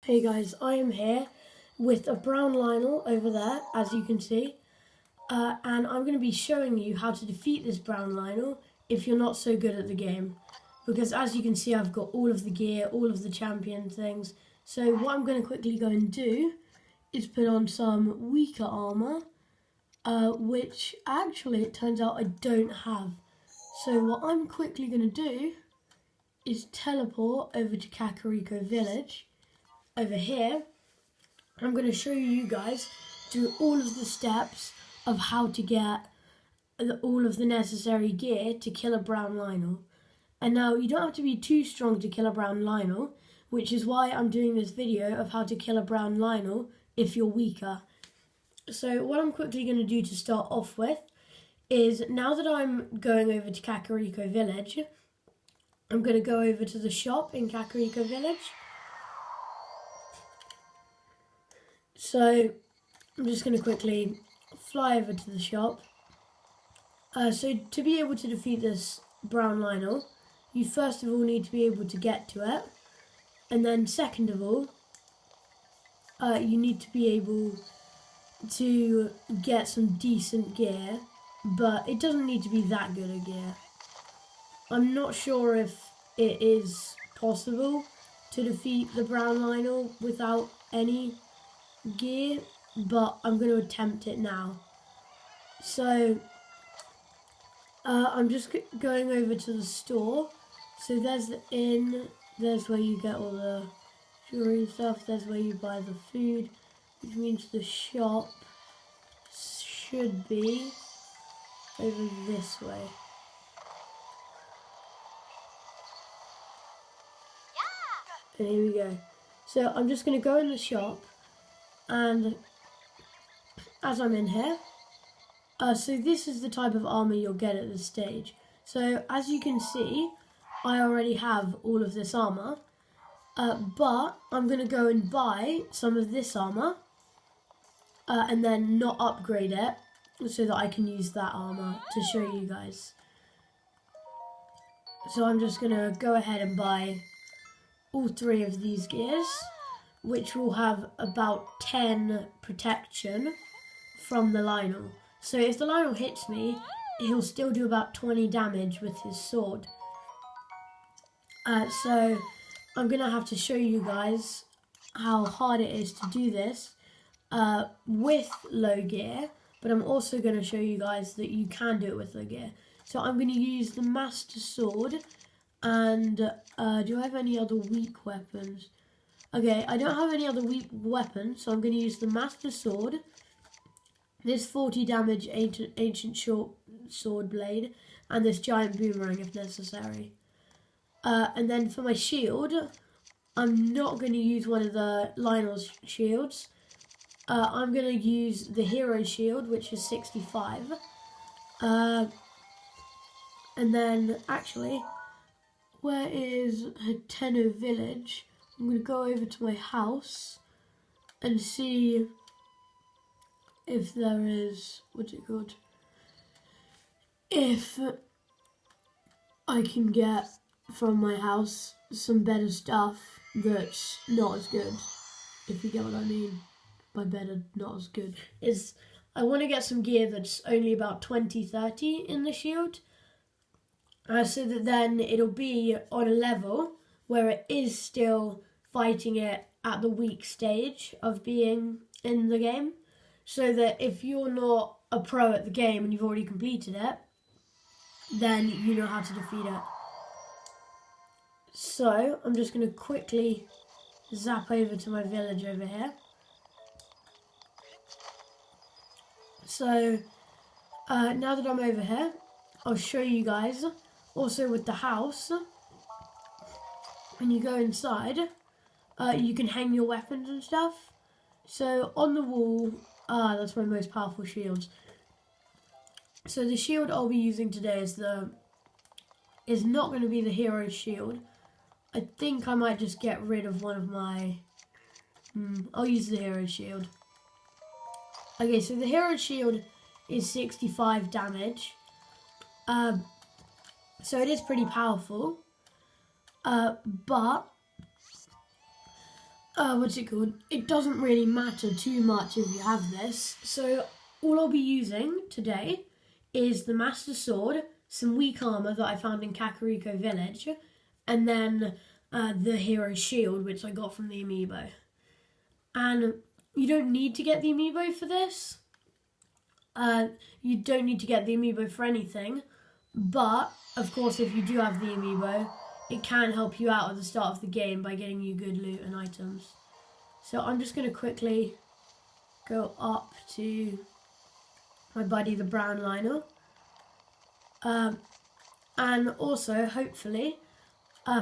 Hey guys, I am here with a brown lynel over there, as you can see, and I'm going to be showing you how to defeat this brown lynel if you're not so good at the game. Because as you can see, I've got all of the gear, all of the champion things. So what I'm going to quickly go and do is put on some weaker armour, which actually it turns out I don't have. So what I'm quickly going to do is teleport over to Kakariko Village. Over here, I'm going to show you guys through all of the steps of how to get all of the necessary gear to kill a brown lynel. And now you don't have to be too strong to kill a brown lynel, which is why I'm doing this video of how to kill a brown lynel if you're weaker. So what I'm quickly going to do to start off with is, now that I'm going over to Kakariko Village, I'm going to go over to the shop in Kakariko Village. So I'm just going to quickly fly over to the shop. So to be able to defeat this brown lynel, you first of all need to be able to get to it. And then second of all, you need to be able to get some decent gear, but it doesn't need to be that good a gear. I'm not sure if it is possible to defeat the brown lynel without any gear, but I'm going to attempt it now. So I'm just going over to the store. So there's the inn, there's where you get all the jewelry and stuff, there's where you buy the food, which means the shop should be over this way. And here we go. So I'm just going to go in the shop, and as I'm in here, so this is the type of armour you'll get at this stage. So as you can see, I already have all of this armour, but I'm going to go and buy some of this armour, and then not upgrade it, so that I can use that armour to show you guys. So I'm just going to go ahead and buy all 3 of these gears, which will have about 10 protection from the lynel. So if the lynel hits me, he'll still do about 20 damage with his sword. So I'm going to have to show you guys how hard it is to do this with low gear, but I'm also going to show you guys that you can do it with low gear. So I'm going to use the Master Sword, and do I have any other weak weapons? Okay, I don't have any other weak weapons, so I'm going to use the Master Sword, this 40 damage ancient short sword blade, and this giant boomerang if necessary. And then for my shield, I'm not going to use one of the lynel's shields. I'm going to use the hero shield, which is 65. And then, actually, where is Hateno Village? I'm going to go over to my house and see if there is, what's it called? If I can get from my house some better stuff that's not as good, if you get what I mean by better, not as good. I want to get some gear that's only about 20-30 in the shield, so that then it'll be on a level where it is still fighting it at the weak stage of being in the game, so that if you're not a pro at the game and you've already completed it, then you know how to defeat it. So I'm just going to quickly zap over to my village over here. So now that I'm over here, I'll show you guys also with the house. When you go inside, you can hang your weapons and stuff. So on the wall, that's my most powerful shields. So the shield I'll be using today is not going to be the hero shield. I think I might just get rid of one of my... I'll use the hero shield. Okay, so the hero shield is 65 damage. So it is pretty powerful. But It doesn't really matter too much if you have this. So all I'll be using today is the Master Sword, some weak armour that I found in Kakariko Village, and then the Hero Shield, which I got from the amiibo. And you don't need to get the amiibo for this. You don't need to get the amiibo for anything, but of course if you do have the amiibo, it can help you out at the start of the game by getting you good loot and items. So I'm just going to quickly go up to my buddy the brown lynel. And also, hopefully,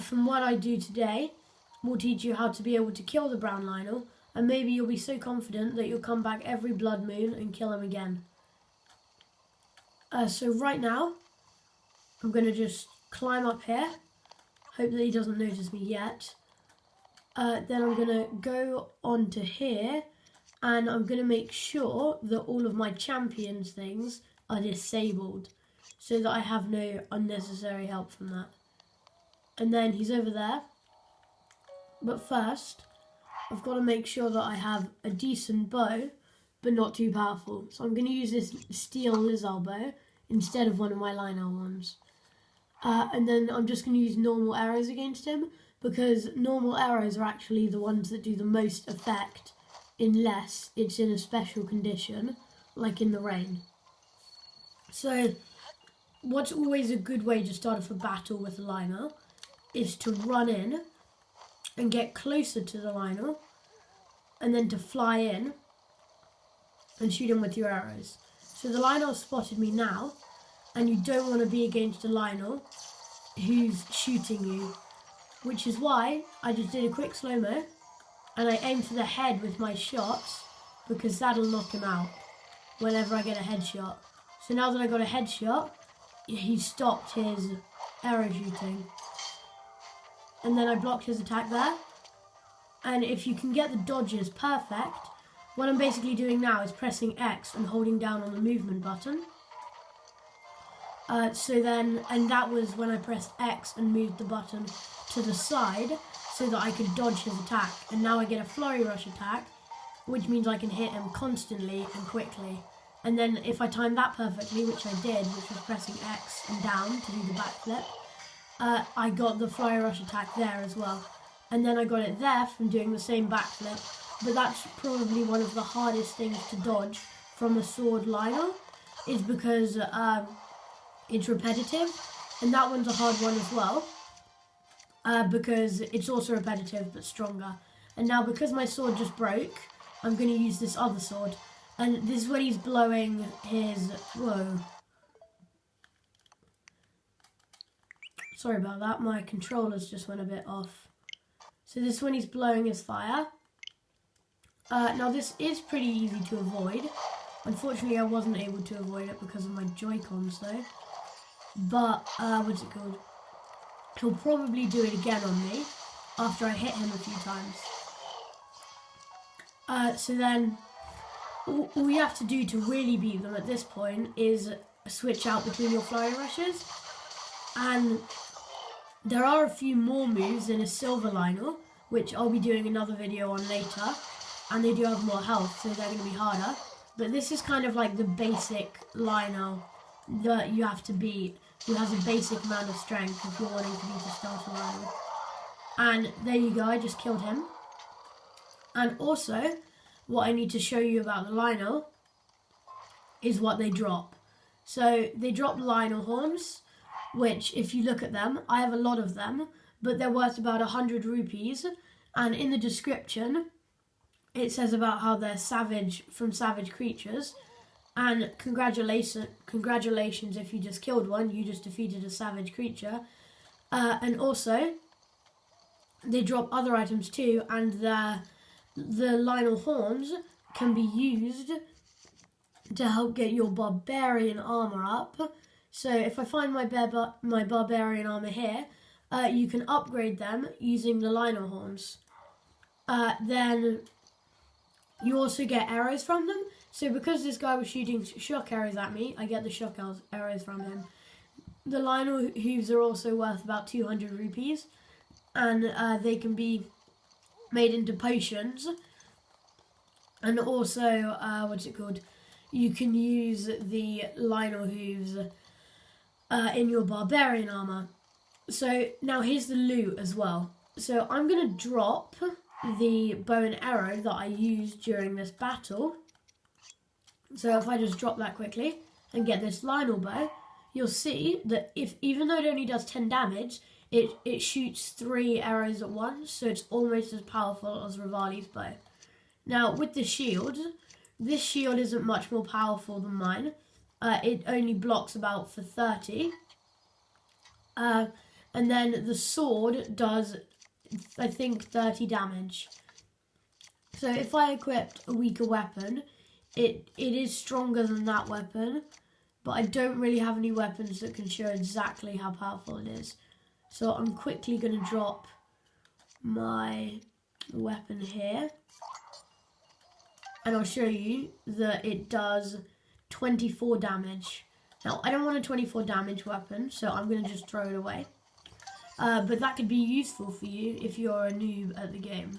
from what I do today, will teach you how to be able to kill the brown lynel, and maybe you'll be so confident that you'll come back every blood moon and kill him again. So right now, I'm going to just climb up here. Hope that he doesn't notice me yet. Then I'm going to go onto here, and I'm going to make sure that all of my champions things are disabled, so that I have no unnecessary help from that. And then he's over there. But first, I've got to make sure that I have a decent bow, but not too powerful. So I'm going to use this steel Lizal bow instead of one of my lynel ones. And then I'm just going to use normal arrows against him, because normal arrows are actually the ones that do the most effect unless it's in a special condition, like in the rain. So what's always a good way to start off a battle with a lynel is to run in and get closer to the lynel, and then to fly in and shoot him with your arrows. So the lynel spotted me now, and you don't want to be against a lynel who's shooting you, which is why I just did a quick slow-mo and I aimed for the head with my shots, because that'll knock him out whenever I get a headshot. So now that I got a headshot, he stopped his arrow shooting. And then I blocked his attack there. And if you can get the dodges perfect, what I'm basically doing now is pressing X and holding down on the movement button. And that was when I pressed X and moved the button to the side so that I could dodge his attack. And now I get a flurry rush attack, which means I can hit him constantly and quickly. And then if I timed that perfectly, which I did, which was pressing X and down to do the backflip, I got the flurry rush attack there as well. And then I got it there from doing the same backflip. But that's probably one of the hardest things to dodge from a sword lynel, is because it's repetitive, and that one's a hard one as well, because it's also repetitive but stronger. And now because my sword just broke, I'm going to use this other sword, and this is when he's blowing his... Whoa. Sorry about that, my controllers just went a bit off. So this is when he's blowing his fire. Now this is pretty easy to avoid. Unfortunately I wasn't able to avoid it because of my Joy-Cons though. But, what's it called? He'll probably do it again on me after I hit him a few times. So then, all you have to do to really beat them at this point is switch out between your flurry rushes. And there are a few more moves in a silver lynel, which I'll be doing another video on later. And they do have more health, so they're going to be harder. But this is kind of like the basic lynel that you have to beat, who has a basic amount of strength if you're wanting to beat a starter lynel. And there you go, I just killed him. And also, what I need to show you about the lynel is what they drop. So they drop lynel horns, which if you look at them, I have a lot of them, but they're worth about 100 rupees. And in the description, it says about how they're savage from savage creatures. And congratulations if you just killed one, you just defeated a savage creature. And also, they drop other items too, and the lynel horns can be used to help get your barbarian armor up. So if I find my barbarian armor here, you can upgrade them using the lynel horns. Then you also get arrows from them. So because this guy was shooting shock arrows at me, I get the shock arrows from him. The lynel hooves are also worth about 200 rupees, and they can be made into potions. And also, what's it called? You can use the lynel hooves in your barbarian armor. So now here's the loot as well. So I'm going to drop the bow and arrow that I used during this battle. So if I just drop that quickly and get this lynel bow, you'll see that even though it only does 10 damage, it shoots 3 arrows at once, so it's almost as powerful as Rivali's bow. Now with the shield, this shield isn't much more powerful than mine. It only blocks about for 30. And then the sword does, I think, 30 damage. So if I equipped a weaker weapon, it is stronger than that weapon, but I don't really have any weapons that can show exactly how powerful it is. So I'm quickly going to drop my weapon here, and I'll show you that it does 24 damage. Now, I don't want a 24 damage weapon, so I'm going to just throw it away. But that could be useful for you if you're a noob at the game.